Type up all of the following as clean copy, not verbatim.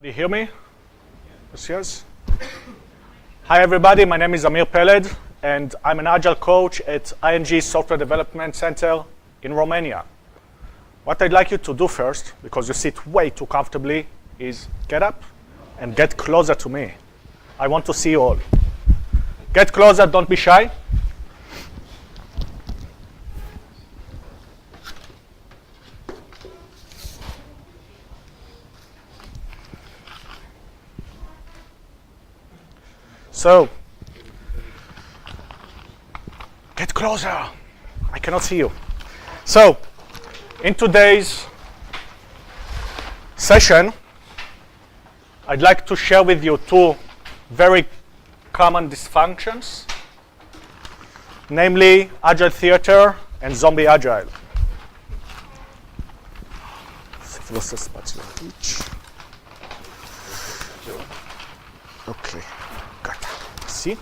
Do you hear me? Yes. Hi everybody, my name is Amir Peled, and I'm an Agile coach at ING Software Development Center in Romania. What I'd like you to do first, because you sit way too comfortably, is get up and get closer to me. I want to see you all. Get closer, don't be shy. So, get closer. I cannot see you. So, in today's session, I'd like to share with you two very common dysfunctions, namely Agile Theater and Zombie Agile. Okay. See?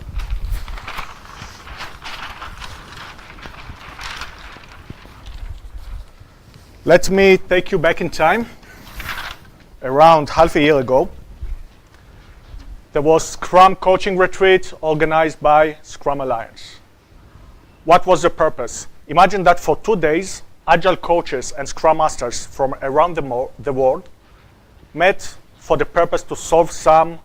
Let me take you back in time. Around half a year ago, there was Scrum coaching retreat organized by Scrum Alliance. What was the purpose? Imagine that for 2 days, Agile coaches and Scrum Masters from around the world met for the purpose to solve some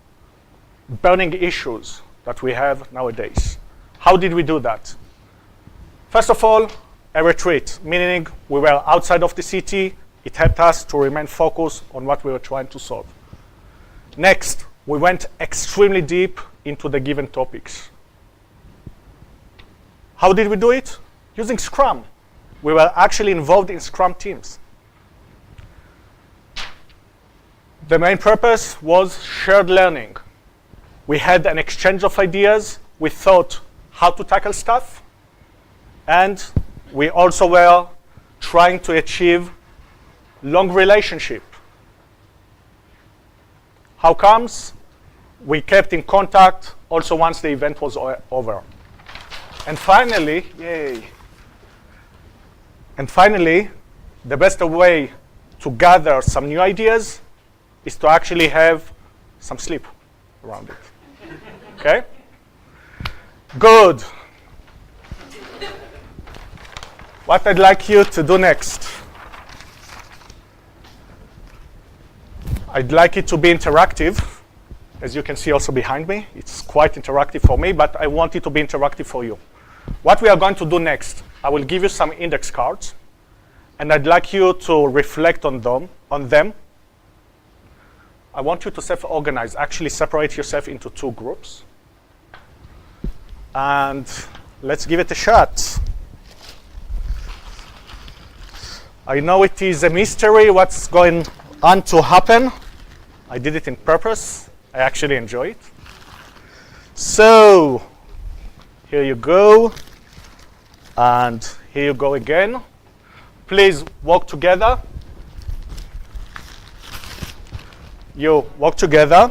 burning issues that we have nowadays. How did we do that? First of all, a retreat, meaning we were outside of the city. It helped us to remain focused on what we were trying to solve. Next, we went extremely deep into the given topics. How did we do it? Using Scrum. We were actually involved in Scrum teams. The main purpose was shared learning. We had an exchange of ideas. We thought how to tackle stuff. And we also were trying to achieve long relationship. How comes? We kept in contact also once the event was over. And finally, the best way to gather some new ideas is to actually have some sleep around it. Okay? Good. What I'd like you to do next. I'd like it to be interactive. As you can see also behind me, it's quite interactive for me, but I want it to be interactive for you. What we are going to do next, I will give you some index cards, and I'd like you to reflect on them. I want you to self-organize, actually separate yourself into 2 groups. And let's give it a shot. I know it is a mystery what's going on to happen. I did it in purpose. I actually enjoy it. So, here you go. And here you go again. Please walk together. You walk together.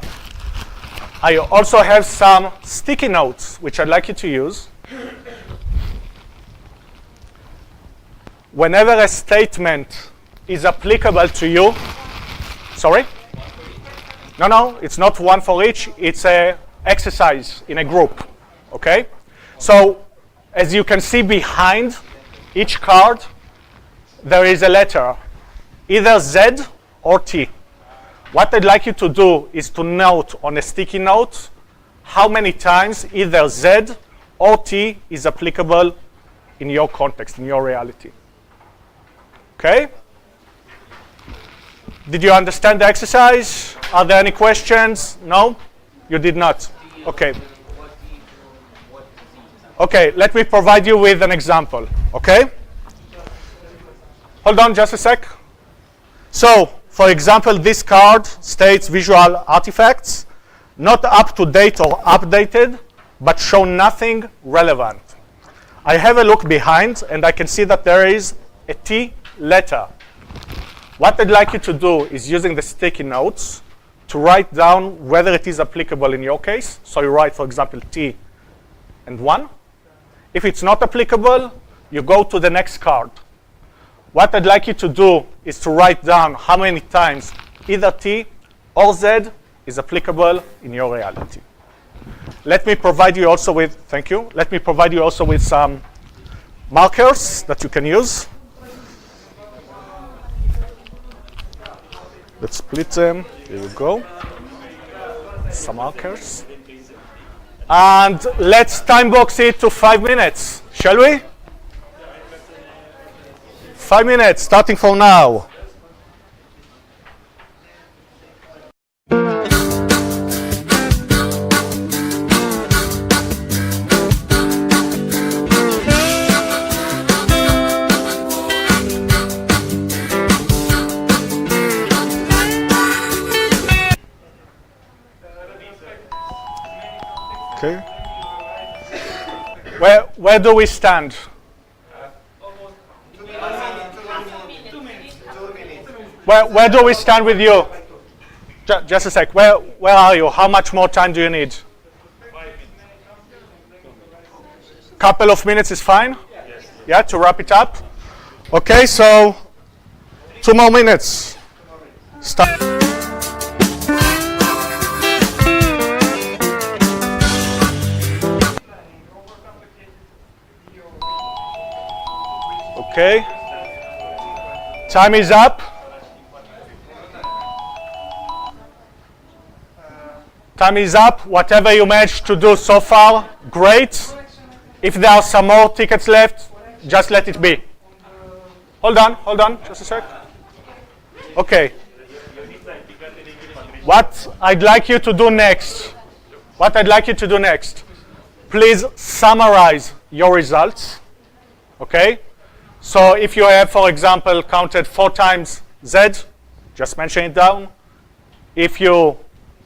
I also have some sticky notes, which I'd like you to use. Whenever a statement is applicable to you, sorry? No, it's not one for each. It's an exercise in a group, okay? So, as you can see behind each card, there is a letter, either Z or T. What I'd like you to do is to note on a sticky note how many times either Z or T is applicable in your context, in your reality. Okay? Did you understand the exercise? Are there any questions? No? You did not? Okay. Okay, let me provide you with an example. Okay? Hold on just a sec. So, for example, this card states visual artifacts, not up to date or updated, but show nothing relevant. I have a look behind, and I can see that there is a T letter. What I'd like you to do is using the sticky notes to write down whether it is applicable in your case. So you write, for example, T and 1. If it's not applicable, you go to the next card. What I'd like you to do is to write down how many times either T or Z is applicable in your reality. Let me provide you also with, thank you, let me provide you also with some markers that you can use. Let's split them. Here we go. Some markers. And let's time box it to 5 minutes, shall we? 5 minutes, starting from now. Okay. Where do we stand? Where do we stand with you? Just a sec. Where are you? How much more time do you need? Couple of minutes is fine? Yes. Yeah, to wrap it up? Okay, so 2 more minutes. Start. Okay. Time is up. Time is up. Whatever you managed to do so far, great. If there are some more tickets left, just let it be. Hold on, just a sec. Okay. What I'd like you to do next, please summarize your results. Okay? So if you have, for example, counted 4 times Z, just mention it down. If you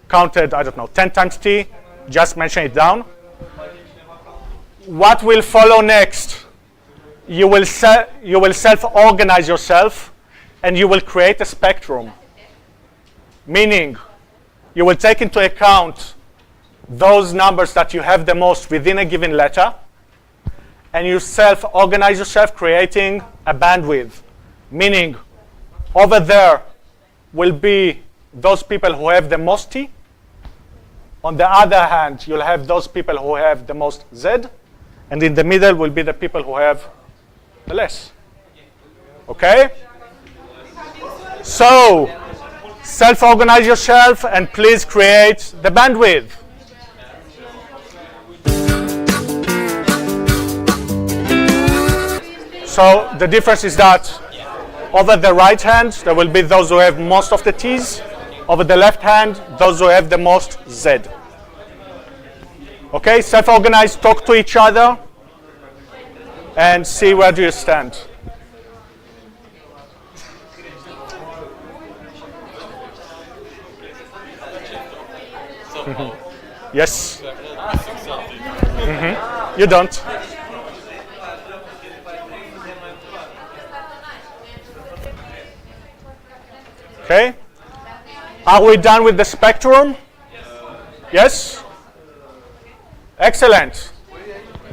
counted, 10 times T, just mention it down. What will follow next? You will self-organize yourself, and you will create a spectrum. Meaning, you will take into account those numbers that you have the most within a given letter, and you self-organize yourself, creating a bandwidth. Meaning, over there will be those people who have the most T. On the other hand, you'll have those people who have the most Z. And in the middle will be the people who have the less. Okay? So, self-organize yourself and please create the bandwidth. So the difference is that over the right hand, there will be those who have most of the T's. Over the left hand, those who have the most Z. Okay, self-organize, talk to each other, and see where do you stand. Yes? You don't. Okay? Are we done with the spectrum? Yes? Excellent.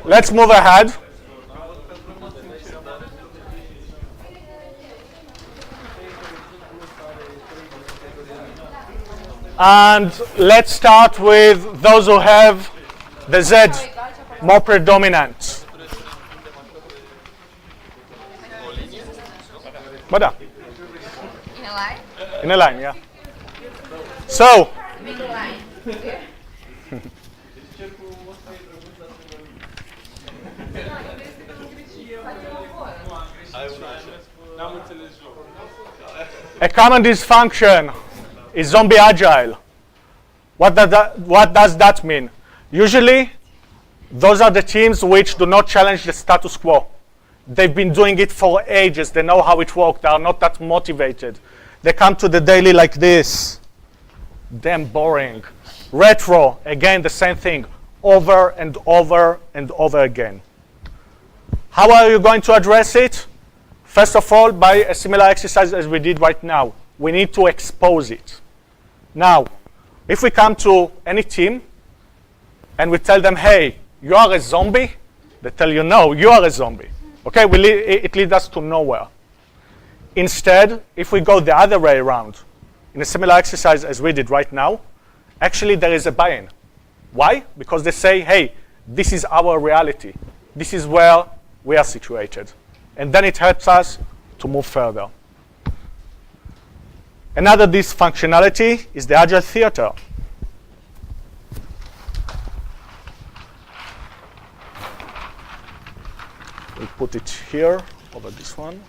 Let's move ahead. And let's start with those who have the Z more predominant. Bada. In a line, yeah. So, a common dysfunction is zombie agile. What does that mean? Usually, those are the teams which do not challenge the status quo. They've been doing it for ages. They know how it works. They are not that motivated. They come to the daily like this. Damn boring. Retro, again, the same thing. Over and over and over again. How are you going to address it? First of all, by a similar exercise as we did right now. We need to expose it. Now, if we come to any team and we tell them, hey, you are a zombie, they tell you, no, you are a zombie. Okay, it leads us to nowhere. Instead, if we go the other way around, in a similar exercise as we did right now, actually there is a buy-in. Why? Because they say, hey, this is our reality. This is where we are situated. And then it helps us to move further. Another dysfunctionality is the Agile Theater. We'll put it here over this one.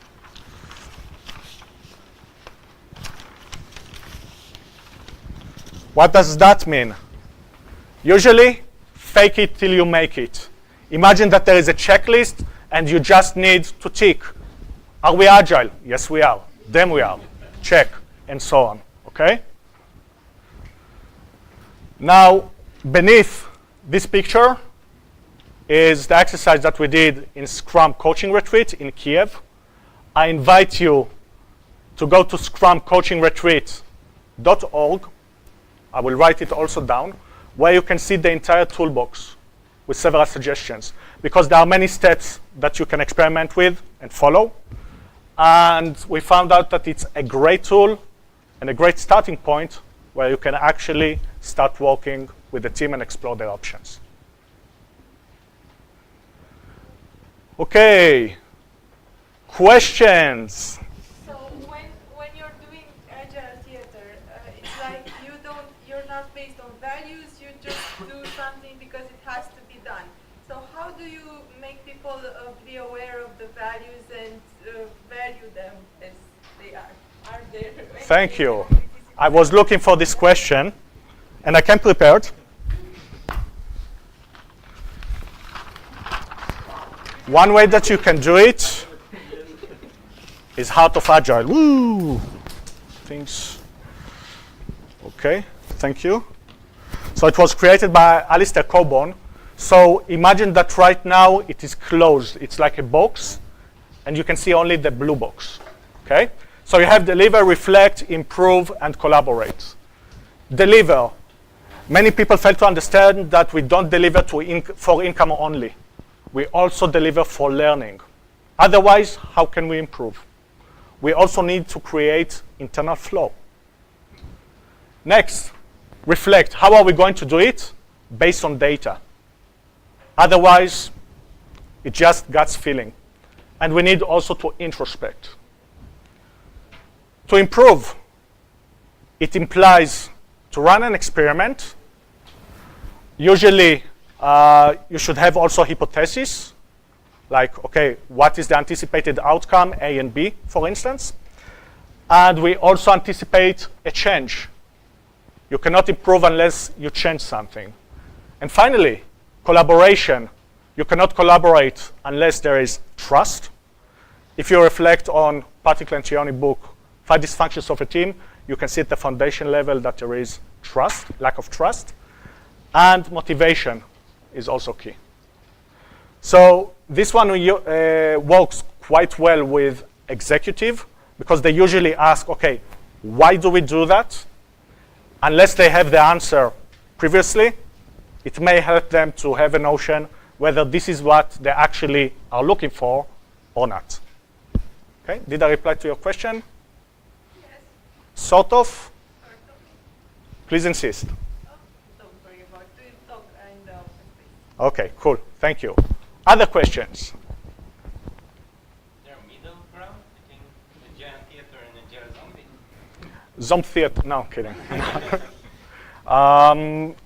What does that mean? Usually, fake it till you make it. Imagine that there is a checklist and you just need to tick. Are we agile? Yes, we are. Then we are. Check, and so on. Okay? Now, beneath this picture is the exercise that we did in Scrum Coaching Retreat in Kiev. I invite you to go to scrumcoachingretreat.org. I will write it also down, where you can see the entire toolbox with several suggestions, because there are many steps that you can experiment with and follow. And we found out that it's a great tool and a great starting point where you can actually start working with the team and explore their options. Okay, questions? So when you're doing Agile Theater, it's like you're not based on values, you just do something because it has to be done. So how do you make people be aware of the values and value them as they are? Are there? Thank you. I was looking for this question, and I came prepared. One way that you can do it is Heart of Agile. Woo! Things. Okay, thank you. So it was created by Alistair Cockburn. So imagine that right now it is closed. It's like a box, and you can see only the blue box. Okay? So you have deliver, reflect, improve, and collaborate. Deliver. Many people fail to understand that we don't deliver for income only. We also deliver for learning. Otherwise, how can we improve? We also need to create internal flow. Next, reflect. How are we going to do it? Based on data. Otherwise, it just gut feeling. And we need also to introspect. To improve, it implies to run an experiment. Usually, you should have also hypotheses, like, okay, what is the anticipated outcome, A and B, for instance? And we also anticipate a change. You cannot improve unless you change something. And finally, collaboration. You cannot collaborate unless there is trust. If you reflect on Patrick Lencioni's book, 5 Dysfunctions of a Team, you can see at the foundation level that there is trust, lack of trust, and motivation is also key. So this one works quite well with executive, because they usually ask, okay, why do we do that? Unless they have the answer previously, it may help them to have a notion whether this is what they actually are looking for or not. Okay, did I reply to your question? Yes. Sort of? Sort of. Please insist. Don't worry about it. Talk in the open space. Okay, cool, thank you. Other questions? Is there a middle ground between Agile Theater and Agile Zombie? Zombie theater, no, kidding.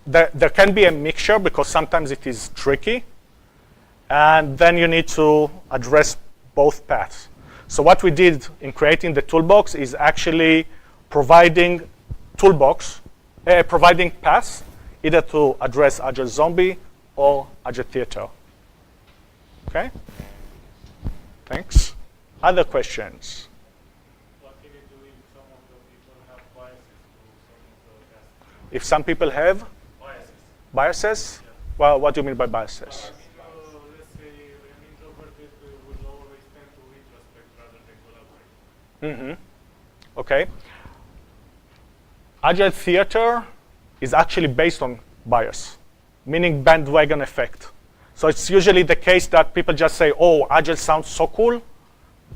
There can be a mixture because sometimes it is tricky. And then you need to address both paths. So what we did in creating the toolbox is actually providing providing paths either to address Agile Zombie or Agile Theater. Okay? Thanks. Other questions? What can you do if some of the people have biases to some of the tasks? If some people have Biases. biases? Well, what do you mean by biases? Let's say an introverted will always tend to introspect rather than collaborate. Okay. Agile Theater is actually based on bias, meaning bandwagon effect. So it's usually the case that people just say, oh, Agile sounds so cool.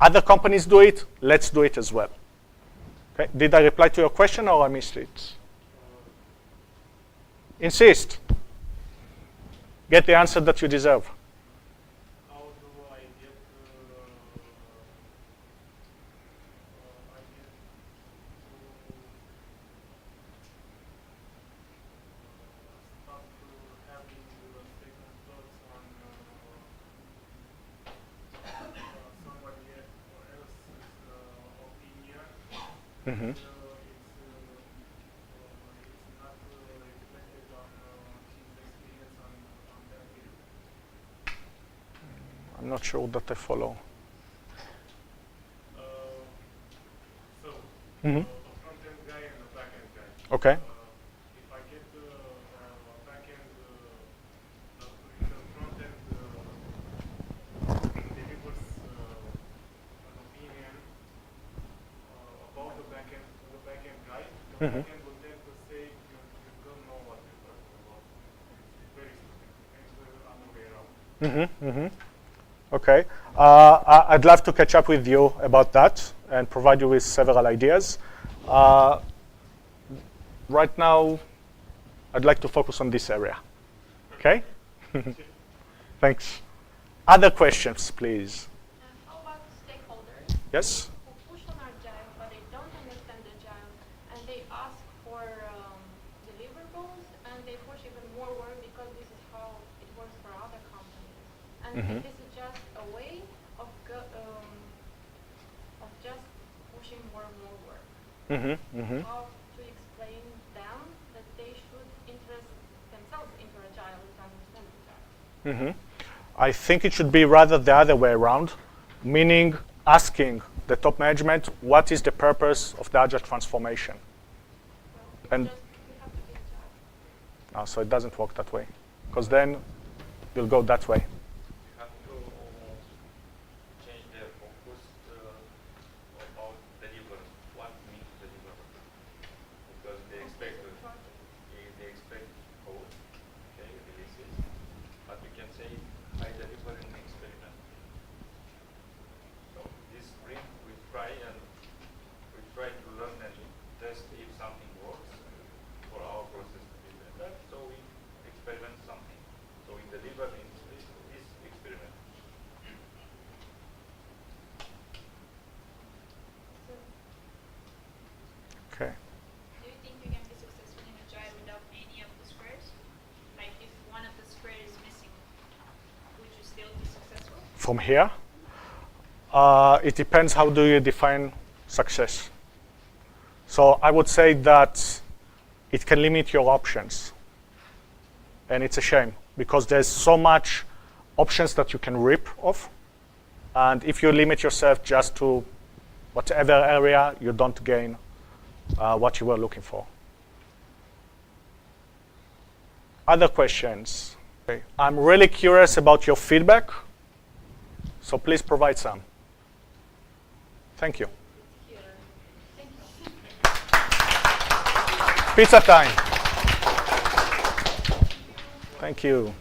Other companies do it, let's do it as well. Okay. Did I reply to your question or I missed it? Insist. Get the answer that you deserve. How do I get stop having second thoughts on somebody else's opinion? Mm-hmm. It's not reflected on his experience on that field. I'm not sure that I follow. So, Mm-hmm. a front-end guy and a back-end guy. Okay. If I get a back-end, the front-end delivers an opinion about the back-end guy, the Mhm. back-end will tend to say, you don't know what you're talking about. It's very stupid. And the other way around. Mm-hmm. Mm-hmm. Okay. I'd love to catch up with you about that and provide you with several ideas. Right now, I'd like to focus on this area. Okay? Thanks. Other questions, please. How about stakeholders Yes? who push on Agile, but they don't understand Agile, and they ask for deliverables, and they push even more work because this is how it works for other companies. And Mhm. this is just a way of just pushing more and more work. Mm-hmm. Mm-hmm. How to explain them that they should interest themselves into Agile to understand Agile. Mm-hmm. I think it should be rather the other way around, meaning asking the top management what is the purpose of the Agile transformation. Well, And- you have to be Agile. So it doesn't work that way, because then you'll go that way. You have to change the focus about deliver. What means deliver? Because they expect code, okay, releases, but you can say I deliver an experiment. So this sprint we try to learn and test if something works for our process to be better. So we experiment something. So we deliver this experiment. Okay. Do you think you can be successful in Agile without any of the squares? Like if one of the squares is missing, would you still be successful? From here, it depends how do you define success. So I would say that it can limit your options. And it's a shame because there's so much options that you can rip off. And if you limit yourself just to whatever area, you don't gain what you were looking for. Other questions? Okay. I'm really curious about your feedback, so please provide some. Thank you. Here. Thank you. Pizza time. Thank you.